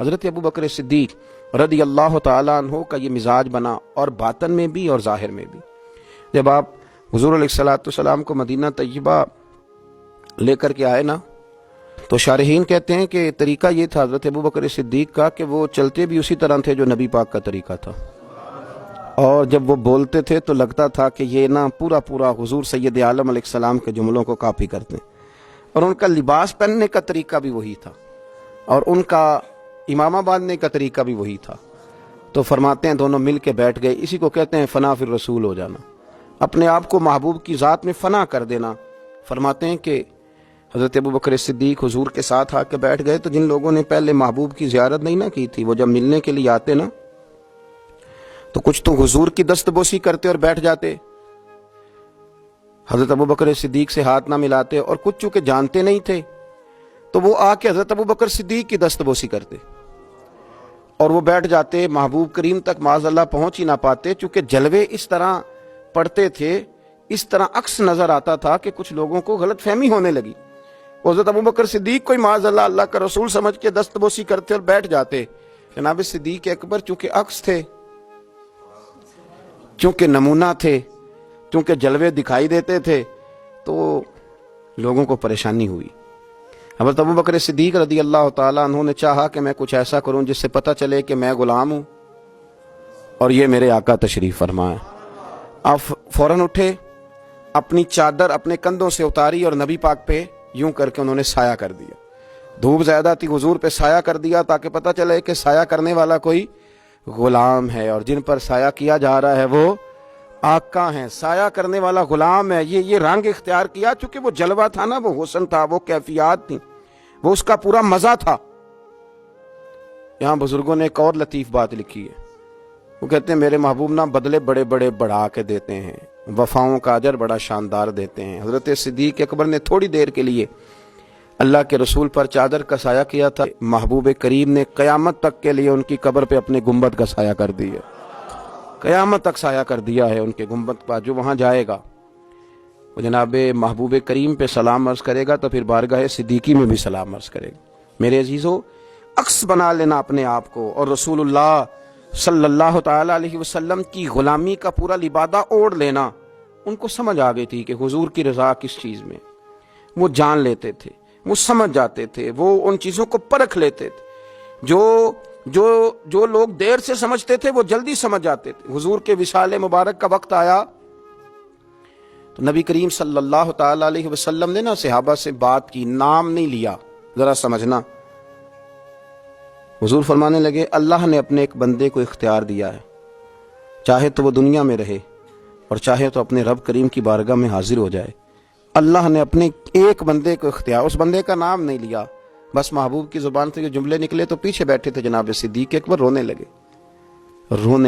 حضرت ابو بکر صدیق رضی اللہ تعالیٰ عنہ کا یہ مزاج بنا، اور باطن میں بھی اور ظاہر میں بھی۔ جب آپ حضور علیہ الصلوۃ والسلام کو مدینہ طیبہ لے کر کے آئے نا، تو شارحین کہتے ہیں کہ طریقہ یہ تھا حضرت ابو بکر صدیق کا کہ وہ چلتے بھی اسی طرح تھے جو نبی پاک کا طریقہ تھا، اور جب وہ بولتے تھے تو لگتا تھا کہ یہ نا پورا حضور سید عالم علیہ السلام کے جملوں کو کاپی کرتے ہیں، اور ان کا لباس پہننے کا طریقہ بھی وہی تھا، اور ان کا امامہ باندھنے کا طریقہ بھی وہی تھا۔ تو فرماتے ہیں دونوں مل کے بیٹھ گئے، اسی کو کہتے ہیں فنا فی الرسول ہو جانا، اپنے آپ کو محبوب کی ذات میں فنا کر دینا۔ فرماتے ہیں کہ حضرت ابو بکر صدیق حضور کے ساتھ آ کے بیٹھ گئے، تو جن لوگوں نے پہلے محبوب کی زیارت نہیں نہ کی تھی، وہ جب ملنے کے لیے آتے نا تو کچھ تو حضور کی دست بوسی کرتے اور بیٹھ جاتے، حضرت ابو بکر صدیق سے ہاتھ نہ ملاتے، اور کچھ چونکہ جانتے نہیں تھے تو وہ آ کے حضرت ابو بکر صدیق کی دست بوسی کرتے اور وہ بیٹھ جاتے، محبوب کریم تک معاذ اللہ پہنچ ہی نہ پاتے، چونکہ جلوے اس طرح پڑتے تھے، اس طرح عکس نظر آتا تھا کہ کچھ لوگوں کو غلط فہمی ہونے لگی۔ حضرت ابو بکر صدیق کوئی معاذ اللہ اللہ کا رسول سمجھ کے دست بوسی کرتے اور بیٹھ جاتے۔ جناب صدیق اکبر چونکہ عکس تھے، چونکہ نمونہ تھے، چونکہ جلوے دکھائی دیتے تھے، تو لوگوں کو پریشانی ہوئی۔ حضرت ابو بکر صدیق رضی اللہ تعالیٰ عنہ نے چاہا کہ میں کچھ ایسا کروں جس سے پتہ چلے کہ میں غلام ہوں اور یہ میرے آقا تشریف فرمائے۔ آپ فوراً اٹھے، اپنی چادر اپنے کندھوں سے اتاری اور نبی پاک پہ یوں کر کے انہوں نے سایہ کر دیا۔ دھوپ زیادہ تھی، حضور پہ سایہ کر دیا تاکہ پتہ چلے کہ سایہ کرنے والا کوئی غلام ہے، اور جن پر سایہ کیا جا رہا ہے وہ آقا ہیں، سایہ کرنے والا غلام ہے۔ یہ رنگ اختیار کیا چونکہ وہ جلوہ تھا نا، وہ حسن تھا، وہ کیفیات تھیں، وہ اس کا پورا مزہ تھا۔ یہاں بزرگوں نے ایک اور لطیف بات لکھی ہے، وہ کہتے ہیں میرے محبوب نا بدلے بڑے بڑے بڑھا کے دیتے ہیں، وفاؤں کا اجر بڑا شاندار دیتے ہیں۔ حضرت صدیق اکبر نے تھوڑی دیر کے لیے اللہ کے رسول پر چادر کا سایہ کیا تھا، محبوب کریم نے قیامت تک کے لیے ان کی قبر پہ اپنے گنبد کا سایہ کر دیا، قیامت تک سایہ کر دیا ہے ان کے گنبد کا۔ جو وہاں جائے گا وہ جناب محبوب کریم پہ سلام عرض کرے گا تو پھر بارگاہ صدیقی میں بھی سلام عرض کرے گا۔ میرے عزیزو، عکس بنا لینا اپنے آپ کو، اور رسول اللہ صلی اللہ تعالی علیہ وسلم کی غلامی کا پورا لبادہ اوڑھ لینا۔ ان کو سمجھ آ گئی تھی کہ حضور کی رضا کس چیز میں، وہ جان لیتے تھے، وہ سمجھ جاتے تھے، وہ ان چیزوں کو پرکھ لیتے تھے۔ جو لوگ دیر سے سمجھتے تھے وہ جلدی سمجھ جاتے تھے۔ حضور کے وصال مبارک کا وقت آیا تو نبی کریم صلی اللہ تعالی علیہ وسلم نے نا صحابہ سے بات کی، نام نہیں لیا، ذرا سمجھنا۔ حضور فرمانے لگے اللہ نے اپنے ایک بندے کو اختیار دیا ہے، چاہے تو وہ دنیا میں رہے اور چاہے تو اپنے رب کریم کی بارگاہ میں حاضر ہو جائے۔ اللہ نے اپنے ایک بندے کو اختیار، اس بندے کا نام نہیں لیا، بس محبوب کی زبان سے جو جملے نکلے تو پیچھے بیٹھے تھے جناب صدیق اکبر رونے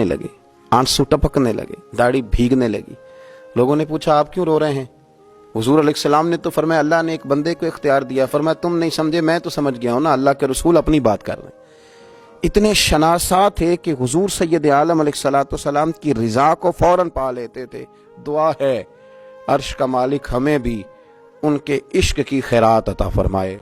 لگے، آنسو ٹپکنے لگے، داڑھی بھیگنے لگی۔ لوگوں نے پوچھا آپ کیوں رو رہے ہیں؟ حضور علیہ السلام نے تو فرمایا اللہ نے ایک بندے کو اختیار دیا۔ فرمایا تم نہیں سمجھے، میں تو سمجھ گیا ہوں نا، اللہ کے رسول اپنی بات کر رہے ہیں۔ اتنے شناسا تھے کہ حضور سید عالم علیہ الصلوۃ والسلام کی رضا کو فوراً پا لیتے تھے۔ دعا ہے عرش کا مالک ہمیں بھی ان کے عشق کی خیرات عطا فرمائے۔